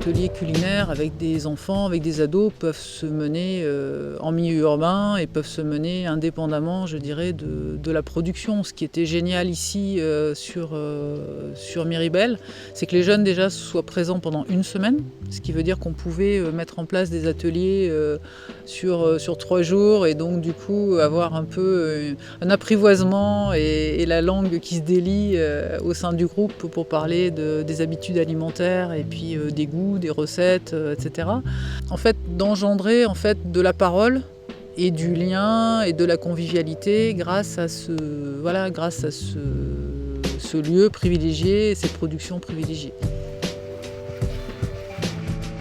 ateliers culinaires avec des enfants, avec des ados, peuvent se mener en milieu urbain et peuvent se mener indépendamment, je dirais, de la production. Ce qui était génial ici sur Miribel, c'est que les jeunes déjà soient présents pendant une semaine, ce qui veut dire qu'on pouvait mettre en place des ateliers sur 3 jours et donc du coup avoir un peu un apprivoisement et la langue qui se délie au sein du groupe pour parler des habitudes alimentaires et puis des goûts, des recettes, etc. En fait, d'engendrer en fait de la parole et du lien et de la convivialité grâce à ce lieu privilégié et ces productions privilégiées.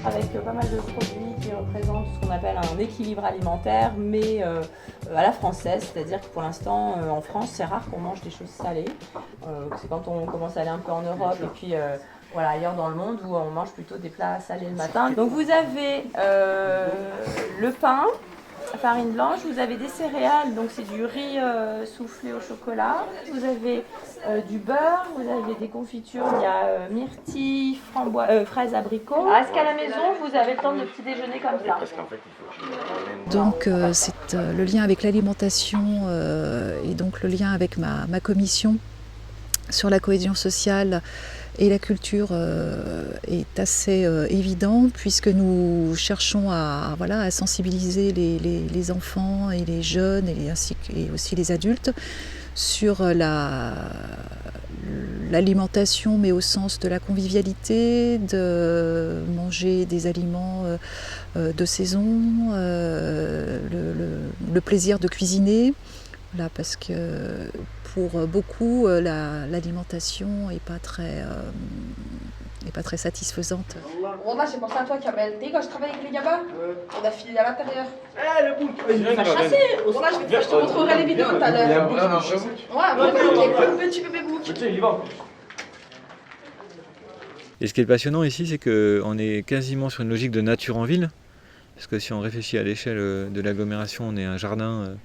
Avec pas mal de produits qui représentent ce qu'on appelle un équilibre alimentaire, mais à la française, c'est-à-dire que pour l'instant, en France, c'est rare qu'on mange des choses salées. C'est quand on commence à aller un peu en Europe et puis ailleurs dans le monde où on mange plutôt des plats salés le matin. Donc vous avez le pain, farine blanche, vous avez des céréales, donc c'est du riz soufflé au chocolat, vous avez du beurre, vous avez des confitures, il y a myrtille, fraises, abricots. Est-ce qu'à la maison vous avez le temps de petit déjeuner comme ça? Donc c'est le lien avec l'alimentation et donc le lien avec ma commission sur la cohésion sociale et la culture est assez évident puisque nous cherchons à sensibiliser les enfants et les jeunes et aussi les adultes sur l'alimentation, mais au sens de la convivialité, de manger des aliments de saison, le plaisir de cuisiner, parce que pour beaucoup, l'alimentation n'est pas très satisfaisante. Wallah, j'ai pensé à toi, Kamel. Tu sais, quand je travaille avec les gamins, on a filé à l'intérieur. Eh, le bouc! On a chassé. Wallah, je te montrerai les vidéos tout à l'heure. Il y a un bouc, c'est Ouais, petit bébé bouc. Tiens, il y va. Et ce qui est passionnant ici, c'est qu'on est quasiment sur une logique de nature en ville. Parce que si on réfléchit à l'échelle de l'agglomération, on est un jardin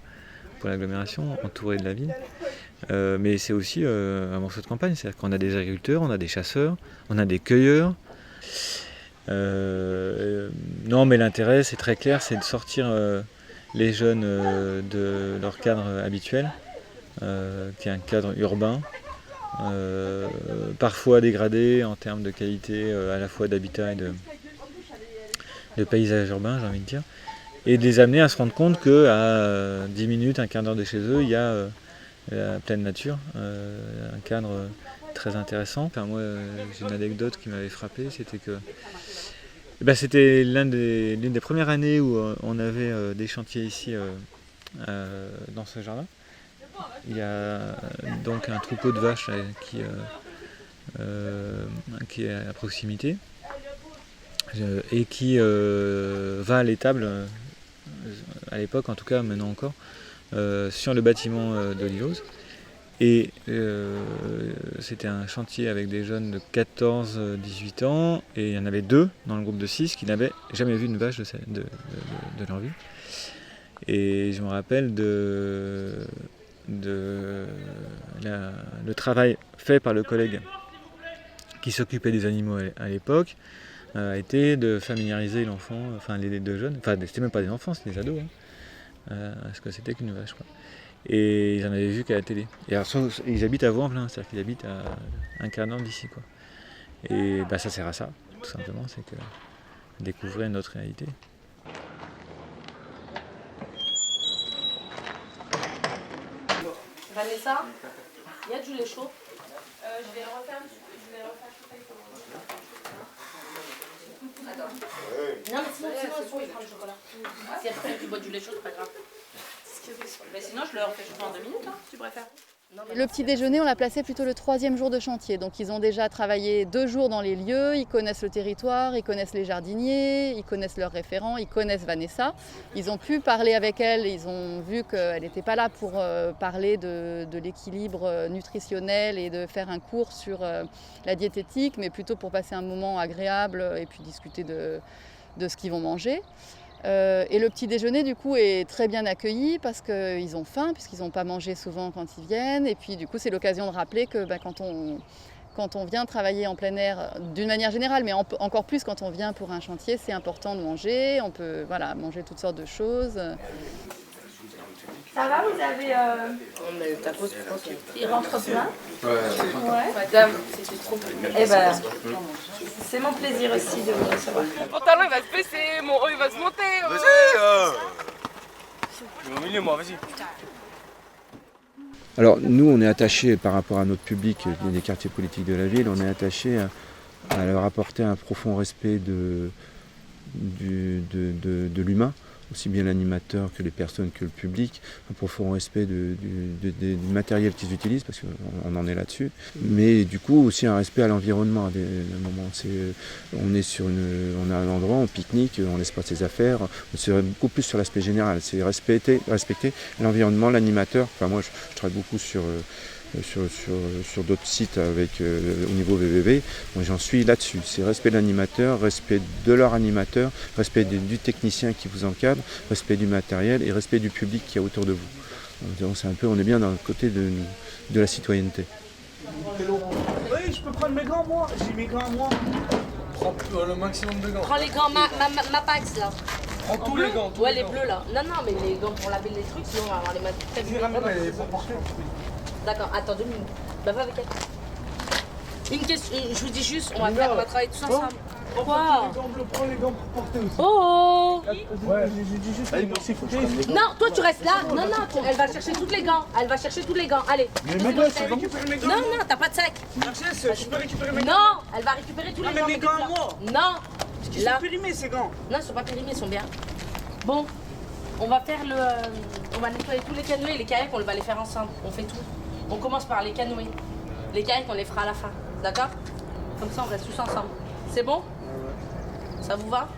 pour l'agglomération, entouré de la ville. Mais c'est aussi un morceau de campagne, c'est-à-dire qu'on a des agriculteurs, on a des chasseurs, on a des cueilleurs. Non, mais l'intérêt, c'est très clair, c'est de sortir les jeunes de leur cadre habituel, qui est un cadre urbain, parfois dégradé en termes de qualité à la fois d'habitat et de paysage urbain, j'ai envie de dire, et de les amener à se rendre compte qu'à 10 minutes, un quart d'heure de chez eux, il y a la pleine nature, un cadre très intéressant. Enfin, moi, j'ai une anecdote qui m'avait frappé, c'était que c'était l'une des premières années où on avait des chantiers ici dans ce jardin. Il y a donc un troupeau de vaches qui est à proximité et qui va à l'étable, à l'époque en tout cas, maintenant encore, sur le bâtiment d'Olivos. Et c'était un chantier avec des jeunes de 14-18 ans, et il y en avait 2 dans le groupe de 6 qui n'avaient jamais vu une vache de leur vie. Et je me rappelle le travail fait par le collègue qui s'occupait des animaux à l'époque, a été de familiariser l'enfant, enfin les 2 jeunes, enfin c'était même pas des enfants, c'était des ados, à ce que c'était qu'une vache, quoi. Et ils en avaient vu qu'à la télé. Et alors, ils habitent à Vaux-en-Velin, c'est-à-dire qu'ils habitent à un quart d'heure d'ici, quoi. Et ça sert à ça, tout simplement, c'est que découvrir notre réalité. Vanessa, il y a du lait chaud. Je vais le refaire chauffer. Attends. Non, mais sinon, il fera le chocolat. Si après tu bois du lait chaud, c'est pas grave. Mais sinon, je le refais chauffer en 2 minutes, hein, si tu préfères. Le petit déjeuner, on l'a placé plutôt le 3e jour de chantier. Donc ils ont déjà travaillé 2 jours dans les lieux, ils connaissent le territoire, ils connaissent les jardiniers, ils connaissent leurs référents, ils connaissent Vanessa. Ils ont pu parler avec elle, ils ont vu qu'elle n'était pas là pour parler de l'équilibre nutritionnel et de faire un cours sur la diététique, mais plutôt pour passer un moment agréable et puis discuter de ce qu'ils vont manger. Et le petit déjeuner du coup est très bien accueilli parce qu'ils ont faim puisqu'ils n'ont pas mangé souvent quand ils viennent, et puis du coup c'est l'occasion de rappeler que quand quand on vient travailler en plein air, d'une manière générale, mais encore plus quand on vient pour un chantier, c'est important de manger. On peut manger toutes sortes de choses. Ça va, vous avez... Mais ta pause, Il rentre plein. Ouais. Madame, c'était trop bien. Eh ben, c'est mon plaisir aussi de vous recevoir. Mon pantalon il va se baisser, mon haut il va se monter. Vas-y Je vais au milieu moi, vas-y. Alors nous on est attachés par rapport à notre public des quartiers politiques de la ville, on est attachés à leur apporter un profond respect de l'humain, aussi bien l'animateur que les personnes que le public, un profond respect du matériel qu'ils utilisent, parce qu'on en est là-dessus, mais du coup aussi un respect à l'environnement. À des moments, on a un endroit, on pique-nique, on laisse pas ses affaires, c'est beaucoup plus sur l'aspect général, c'est respecter l'environnement, l'animateur. Enfin moi je travaille beaucoup sur d'autres sites au niveau VVV, moi j'en suis là-dessus, c'est respect de l'animateur, respect de leur animateur, respect du technicien qui vous encadre, respect du matériel et respect du public qui est autour de vous. Donc on est bien dans le côté de la citoyenneté. Oui, je peux prendre mes gants moi, j'ai mes gants moi. Prends le maximum de gants. Prends les gants ma Pax là. Prends tous les gants. Ouais, les bleus là. Non, mais les gants pour laver les trucs, sinon on va avoir les mains très Je les ramène, mais pour porter. D'accord, attends 2 minutes. Bah va avec elle. Une question, je vous dis juste, on va travailler tous ensemble. Quoi? Prends les gants pour porter aussi. Oh Ouais, j'ai dit juste. Allez, merci, faut que je prenne les gants. Non, toi tu restes là. Non, elle va chercher tous les gants. Elle va chercher tous les gants. Allez. Mais mes gants, je peux récupérer mes gants. Non, t'as pas de sac. Je peux récupérer mes gants. Non, elle va récupérer tous les gants. Mais mes gants à moi. Non. Ils sont périmés ces gants. Non, ils sont pas périmés, ils sont bien. Bon, on va faire on va nettoyer tous les canoës et les kayaks, on va les faire ensemble. On fait tout. On commence par les canoës. Les kayaks, on les fera à la fin. D'accord? Comme ça, on reste tous ensemble. C'est bon? Ça vous va?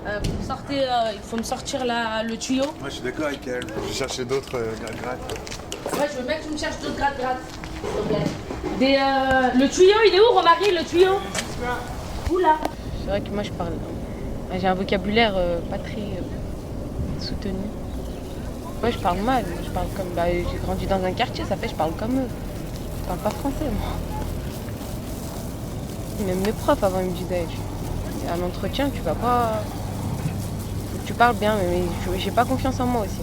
Il faut me sortir le tuyau. Moi je suis d'accord avec elle, je vais chercher d'autres gratte-gratte. Ouais, je veux bien que tu me cherches d'autres gratte-gratte. Le tuyau, il est où, Romary, le tuyau? Oula. C'est vrai que moi j'ai un vocabulaire pas très soutenu. Ouais, je parle mal, je parle comme j'ai grandi dans un quartier, ça fait je parle comme eux. Je parle pas français moi. Même mes profs avant ils me disaient à l'entretien tu vas pas. Faut que tu parles bien, mais j'ai pas confiance en moi aussi.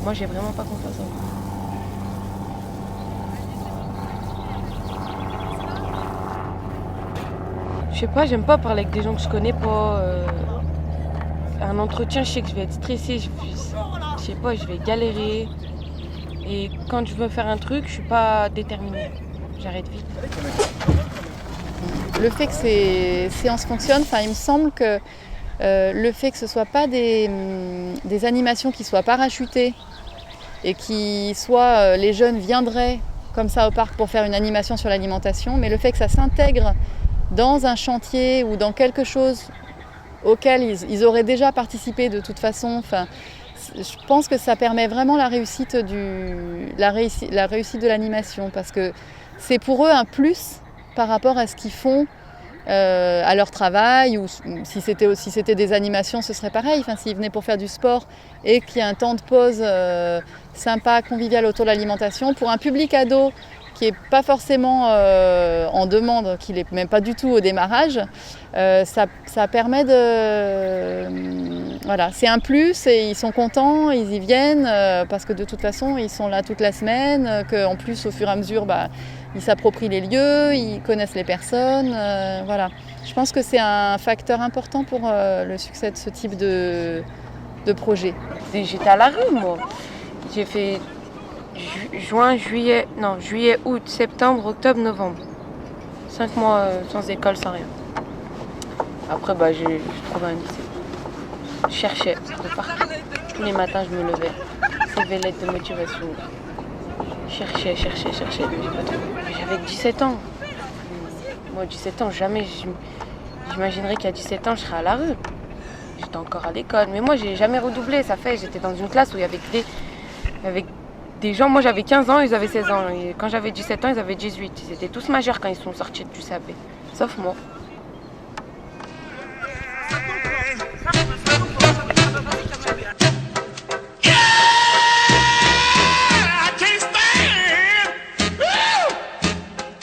Moi j'ai vraiment pas confiance en moi. Je sais pas, j'aime pas parler avec des gens que je connais pas. Un entretien, je sais que je vais être stressée, je sais pas, je vais galérer. Et quand je veux faire un truc, je suis pas déterminée. J'arrête vite. Le fait que ces séances fonctionnent, il me semble que le fait que ce ne soit pas des animations qui soient parachutées et les jeunes viendraient comme ça au parc pour faire une animation sur l'alimentation, mais le fait que ça s'intègre dans un chantier ou dans quelque chose auquel ils auraient déjà participé de toute façon, je pense que ça permet vraiment la réussite de l'animation, parce que c'est pour eux un plus par rapport à ce qu'ils font à leur travail, ou si c'était des animations, ce serait pareil. S'ils venaient pour faire du sport et qu'il y a un temps de pause sympa, convivial autour de l'alimentation, pour un public ado qui n'est pas forcément en demande, qui n'est même pas du tout au démarrage, ça permet de... Voilà, c'est un plus et ils sont contents, ils y viennent, parce que de toute façon, ils sont là toute la semaine, qu'en plus, au fur et à mesure, ils s'approprient les lieux, ils connaissent les personnes, voilà. Je pense que c'est un facteur important pour le succès de ce type de projet. J'étais à la rue, moi. J'ai fait juillet, août, septembre, octobre, novembre. 5 mois sans école, sans rien. Après, j'ai trouvé un lycée. Je cherchais de partout. Tous les matins, je me levais. CV, lettre de motivation. Cherchais, j'ai pas trouvé. J'avais 17 ans. Moi, 17 ans, jamais j'imaginerais qu'à 17 ans, je serais à la rue. J'étais encore à l'école. Mais moi, j'ai jamais redoublé. J'étais dans une classe où il y avait des gens. Moi, j'avais 15 ans, ils avaient 16 ans. Et quand j'avais 17 ans, ils avaient 18. Ils étaient tous majeurs quand ils sont sortis du CAP. Sauf moi.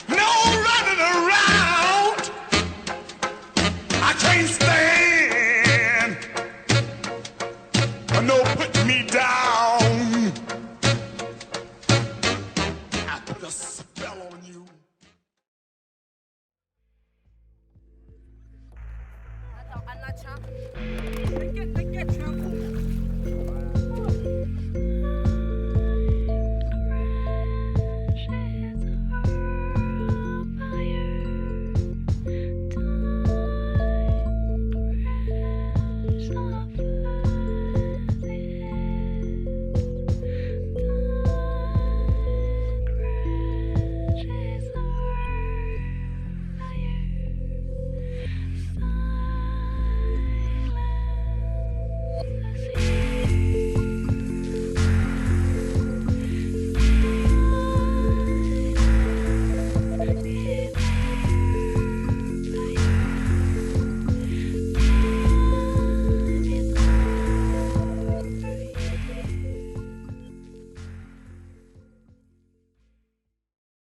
No put a spell on you.